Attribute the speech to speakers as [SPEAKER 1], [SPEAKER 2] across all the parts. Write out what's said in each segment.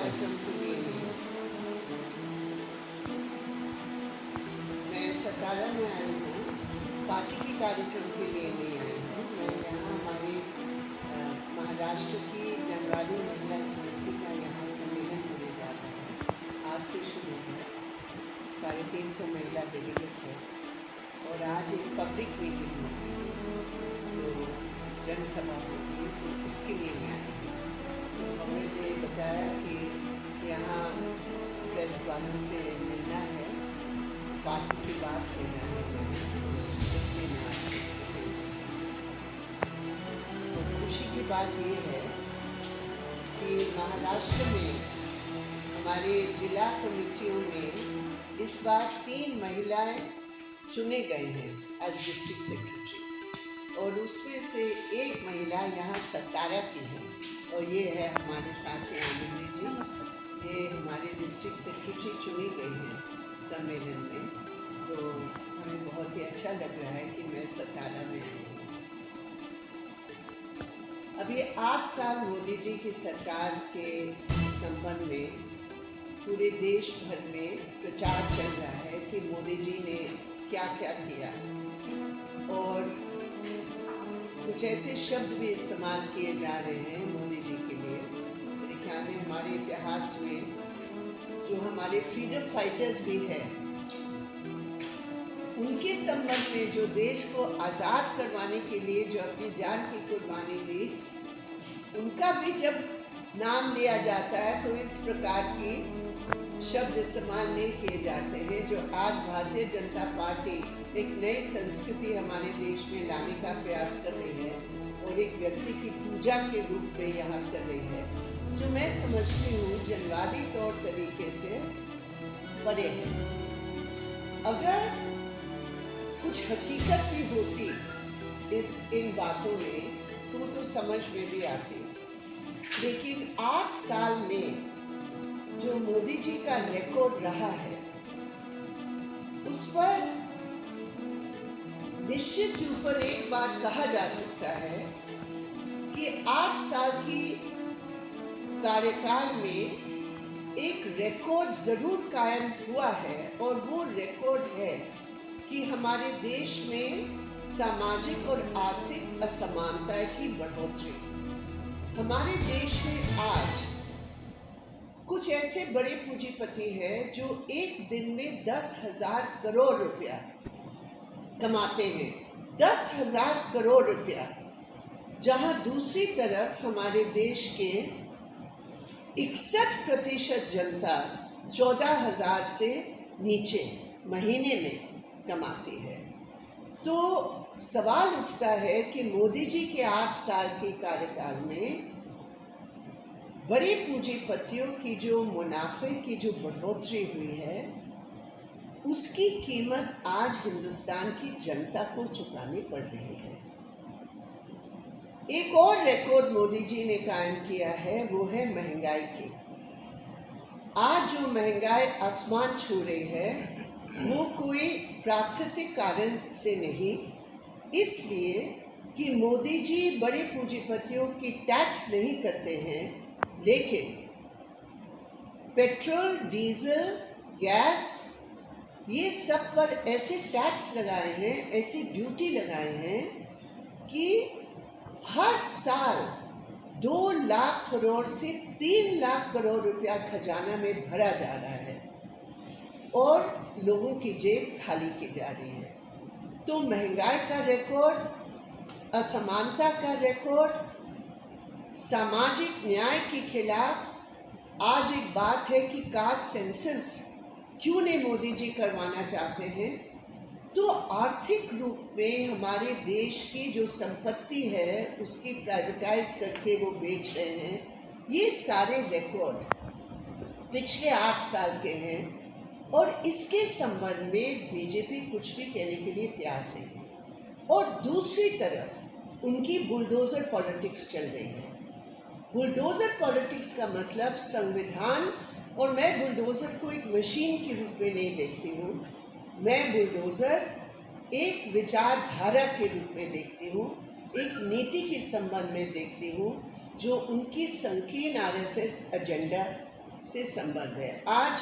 [SPEAKER 1] कार्यक्रम के लिए नहीं। मैं सतारा में आई हूँ, पार्टी के कार्यक्रम के लिए नहीं आई हूँ। मैं यहाँ हमारे महाराष्ट्र की जनवादी महिला समिति का यहाँ सम्मेलन होने जा रहा है। आज से शुरू है, 350 महिला डेलीगेट है और आज एक पब्लिक मीटिंग होगी, तो जनसभा होगी, तो उसके लिए मैं आई हूँ। तो हमने बताया कि यहाँ प्रेस वालों से मिलना है, पार्टी की बात कहना है यहाँ, तो इसलिए मैं आप सबसे मिली। तो खुशी की बात ये है कि महाराष्ट्र में हमारे जिला कमेटियों में इस बार 3 महिलाएं चुने गए हैं एज डिस्ट्रिक्ट सेक्रेटरी, और उसमें से एक महिला यहाँ सतारा की है, और ये है हमारे साथ हैं आनंदी जी। ये हमारे डिस्ट्रिक्ट सेक्रेटरी चुनी गई हैं सम्मेलन में, तो हमें बहुत ही अच्छा लग रहा है कि मैं सतारा में आई हूँ। अब ये 8 साल मोदी जी की सरकार के संबंध में पूरे देश भर में प्रचार चल रहा है कि मोदी जी ने क्या क्या किया, और कुछ ऐसे शब्द भी इस्तेमाल किए जा रहे हैं मोदी जी के लिए। मेरे ख्याल में हमारे इतिहास में जो हमारे फ्रीडम फाइटर्स भी हैं, उनके संबंध में जो देश को आज़ाद करवाने के लिए जो अपनी जान की कुर्बानी दी, उनका भी जब नाम लिया जाता है तो इस प्रकार की शब्द इस्तेमाल नहीं किए जाते हैं, जो आज भारतीय जनता पार्टी एक नई संस्कृति हमारे देश में लाने का प्रयास कर रही है और एक व्यक्ति की पूजा के रूप में यहाँ कर रही है, जो मैं समझती हूँ जनवादी तौर तरीके से परे है। अगर कुछ हकीकत भी होती इन बातों में तो समझ में भी आती, लेकिन 8 साल में जो मोदी जी का रिकॉर्ड रहा है, उस पर निश्चित रूप पर एक बात कहा जा सकता है कि 8 साल की कार्यकाल में एक रिकॉर्ड जरूर कायम हुआ है, और वो रिकॉर्ड है कि हमारे देश में सामाजिक और आर्थिक असमानता की बढ़ोतरी। हमारे देश में आज कुछ ऐसे बड़े पूंजीपति हैं जो एक दिन में 10,000 करोड़ रुपया कमाते हैं, 10,000 करोड़ रुपया, जहां दूसरी तरफ हमारे देश के 61% जनता 14,000 से नीचे महीने में कमाती है। तो सवाल उठता है कि मोदी जी के 8 साल के कार्यकाल में बड़े पूंजीपतियों की जो मुनाफे की जो बढ़ोतरी हुई है, उसकी कीमत आज हिंदुस्तान की जनता को चुकानी पड़ रही है। एक और रिकॉर्ड मोदी जी ने कायम किया है, वो है महंगाई की। आज जो महंगाई आसमान छू रही है, वो कोई प्राकृतिक कारण से नहीं, इसलिए कि मोदी जी बड़े पूंजीपतियों की टैक्स नहीं करते हैं, लेकिन पेट्रोल, डीजल, गैस, ये सब पर ऐसे टैक्स लगाए हैं, ऐसी ड्यूटी लगाए हैं कि हर साल 2 लाख करोड़ से 3 लाख करोड़ रुपया खजाना में भरा जा रहा है और लोगों की जेब खाली की जा रही है। तो महंगाई का रिकॉर्ड, असमानता का रिकॉर्ड, सामाजिक न्याय के खिलाफ आज एक बात है कि कास्ट सेंसस क्यों नहीं मोदी जी करवाना चाहते हैं। तो आर्थिक रूप में हमारे देश की जो संपत्ति है उसकी प्राइवेटाइज करके वो बेच रहे हैं। ये सारे रिकॉर्ड पिछले 8 साल के हैं, और इसके संबंध में बीजेपी कुछ भी कहने के लिए तैयार नहीं है। और दूसरी तरफ उनकी बुलडोज़र पॉलिटिक्स चल रही है। बुलडोज़र पॉलिटिक्स का मतलब संविधान, और मैं बुलडोज़र को एक मशीन के रूप में नहीं देखती हूँ, मैं बुलडोज़र एक विचारधारा के रूप में देखती हूँ, एक नीति के संबंध में देखती हूँ, जो उनकी संकीर्ण आरएसएस एजेंडा से संबंध है। आज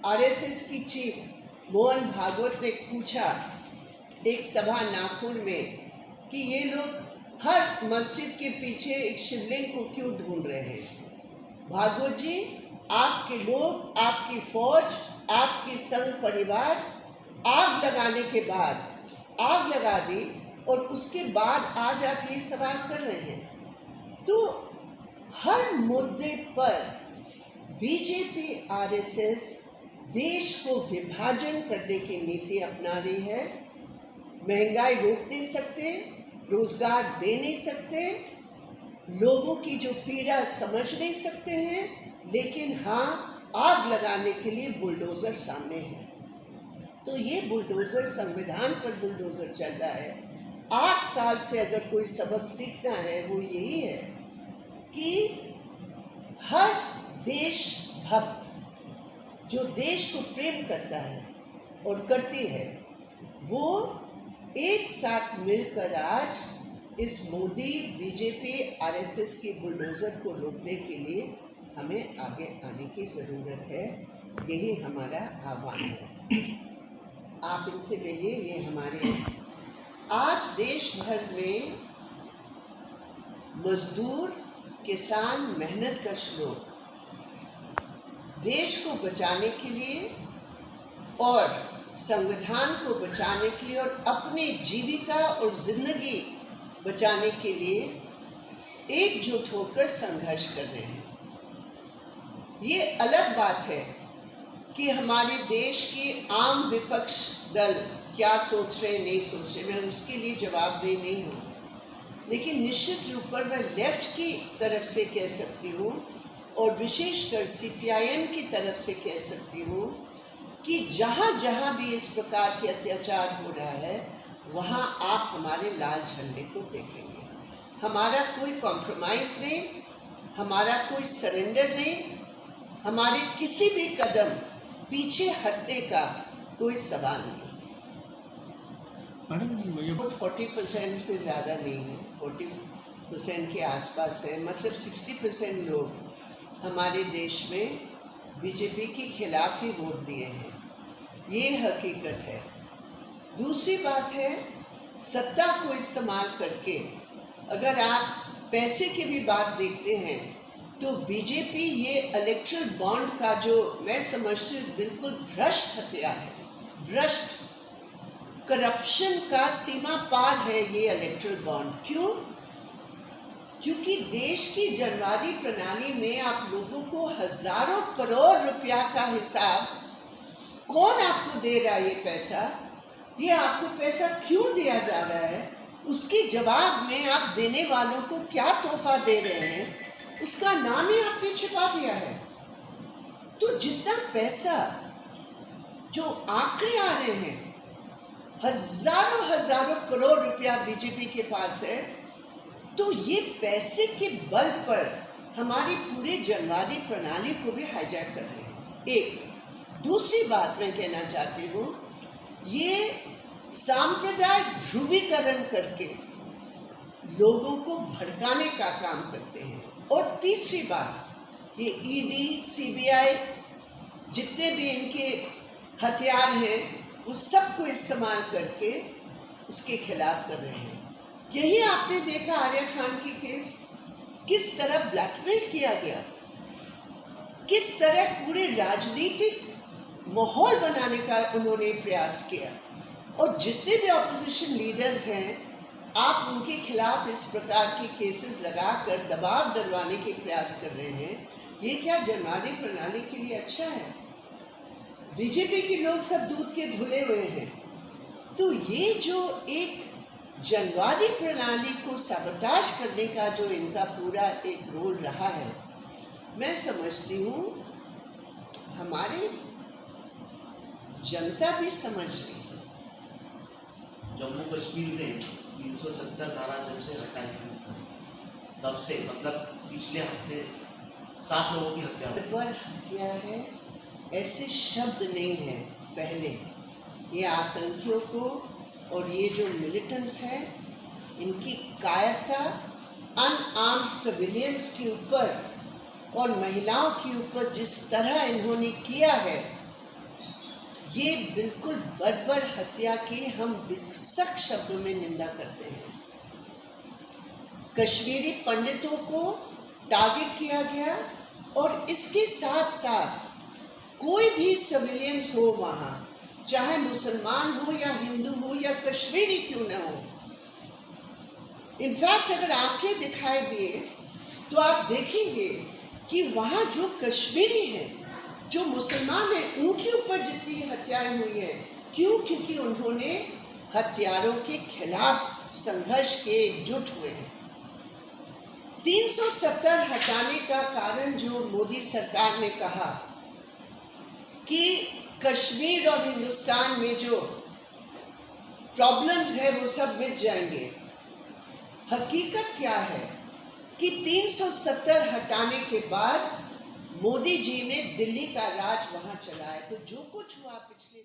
[SPEAKER 1] आरएसएस की चीफ मोहन भागवत ने पूछा एक सभा नागपुर में कि ये लोग हर मस्जिद के पीछे एक शिवलिंग को क्यों ढूंढ रहे हैं। भागवत जी, आपके लोग, आपकी फौज, आपकी संघ परिवार आग लगाने के बाद आग लगा दी और उसके बाद आज आप ये सवाल कर रहे हैं। तो हर मुद्दे पर बीजेपी आरएसएस देश को विभाजन करने की नीति अपना रही है। महंगाई रोक नहीं सकते, रोजगार दे नहीं सकते, लोगों की जो पीड़ा समझ नहीं सकते हैं, लेकिन हाँ, आग लगाने के लिए बुलडोजर सामने है। तो ये बुलडोजर संविधान पर बुलडोजर चल रहा है। 8 साल से अगर कोई सबक सीखना है वो यही है कि हर देशभक्त जो देश को प्रेम करता है और करती है, वो एक साथ मिलकर आज इस मोदी बीजेपी आरएसएस की बुलडोजर को रोकने के लिए हमें आगे आने की ज़रूरत है। यही हमारा आह्वान है। आप इनसे मिलिए, ये हमारे आज देश भर में मजदूर, किसान, मेहनतकश लोग देश को बचाने के लिए और संविधान को बचाने के लिए और अपनी जीविका और जिंदगी बचाने के लिए एकजुट होकर संघर्ष कर रहे हैं। ये अलग बात है कि हमारे देश के आम विपक्ष दल क्या सोच रहे नहीं सोच रहे, मैं उसके लिए जवाबदेह नहीं हूँ, लेकिन निश्चित रूप पर मैं लेफ्ट की तरफ से कह सकती हूँ और विशेषकर सीपीआईएम की तरफ से कह सकती हूँ कि जहाँ जहाँ भी इस प्रकार के अत्याचार हो रहा है, वहाँ आप हमारे लाल झंडे को देखेंगे। हमारा कोई कॉम्प्रोमाइज़ नहीं, हमारा कोई सरेंडर नहीं, हमारे किसी भी कदम पीछे हटने का कोई सवाल नहीं।
[SPEAKER 2] मैडम
[SPEAKER 1] 40% से ज़्यादा नहीं है, 40% के आसपास है। मतलब 60% लोग हमारे देश में बीजेपी के खिलाफ ही वोट दिए हैं। ये हकीकत है। दूसरी बात है, सत्ता को इस्तेमाल करके अगर आप पैसे की भी बात देखते हैं तो बीजेपी ये इलेक्ट्रल बॉन्ड का जो मैं समझती हूँ बिल्कुल भ्रष्ट हथियार है। भ्रष्ट, करप्शन का सीमा पार है ये इलेक्ट्रल बॉन्ड। क्यों? क्योंकि देश की जनवादी प्रणाली में आप लोगों को हजारों करोड़ रुपया का हिसाब, कौन आपको दे रहा है ये पैसा, ये आपको पैसा क्यों दिया जा रहा है, उसके जवाब में आप देने वालों को क्या तोहफा दे रहे हैं, उसका नाम ही आपने छिपा दिया है। तो जितना पैसा जो आंकड़े आ रहे हैं, हजारों करोड़ रुपया बीजेपी के पास है, तो ये पैसे के बल पर हमारी पूरी जनवादी प्रणाली को भी हाईजैक कर रहे हैं। एक दूसरी बात मैं कहना चाहती हूँ, ये सांप्रदायिक ध्रुवीकरण करके लोगों को भड़काने का काम करते हैं। और तीसरी बात, ये ईडी, सीबीआई, जितने भी इनके हथियार हैं, उस सब को इस्तेमाल करके उसके खिलाफ कर रहे हैं। यही आपने देखा आर्या खान की केस, किस तरह ब्लैकमेल किया गया, किस तरह पूरे राजनीतिक माहौल बनाने का उन्होंने प्रयास किया। और जितने भी ऑपोजिशन लीडर्स हैं, आप उनके खिलाफ इस प्रकार के केसेस लगाकर दबाव दिलवाने के प्रयास कर रहे हैं। ये क्या जनवादी प्रणाली के लिए अच्छा है? बीजेपी के लोग सब दूध के धुले हुए हैं। तो ये जो एक जनवादी प्रणाली को साबोटाज करने का जो इनका पूरा एक रोल रहा है, मैं समझती हूँ हमारी जनता भी समझ रही है।
[SPEAKER 3] जम्मू कश्मीर में 370 धारा जब से हटाई गई तब से, मतलब पिछले हफ्ते 7 लोगों की हत्या हुई।
[SPEAKER 1] बर्बर हत्या है ऐसे शब्द नहीं है पहले। ये आतंकियों को और ये जो मिलिटेंट्स हैं, इनकी कायरता अनआर्म्ड सिविलियंस के ऊपर और महिलाओं के ऊपर जिस तरह इन्होंने किया है, ये बिल्कुल बर्बर हत्या की हम सख्त शब्दों में निंदा करते हैं। कश्मीरी पंडितों को टारगेट किया गया और इसके साथ साथ कोई भी सिविलियंस हो वहाँ, चाहे मुसलमान हो या हिंदू हो या कश्मीरी क्यों न हो। इनफैक्ट अगर आंखें दिखाई दिए तो आप देखेंगे कि वहाँ जो कश्मीरी हैं, जो मुसलमान हैं, उनके ऊपर जितनी हत्याएं हुई है, क्यों? क्योंकि उन्होंने हथियारों के खिलाफ संघर्ष के एकजुट हुए हैं। 370 हटाने का कारण जो मोदी सरकार ने कहा कि कश्मीर और हिंदुस्तान में जो प्रॉब्लम्स है वो सब मिट जाएंगे, हकीकत क्या है कि 370 हटाने के बाद मोदी जी ने दिल्ली का राज वहां चलाया। तो जो कुछ हुआ पिछले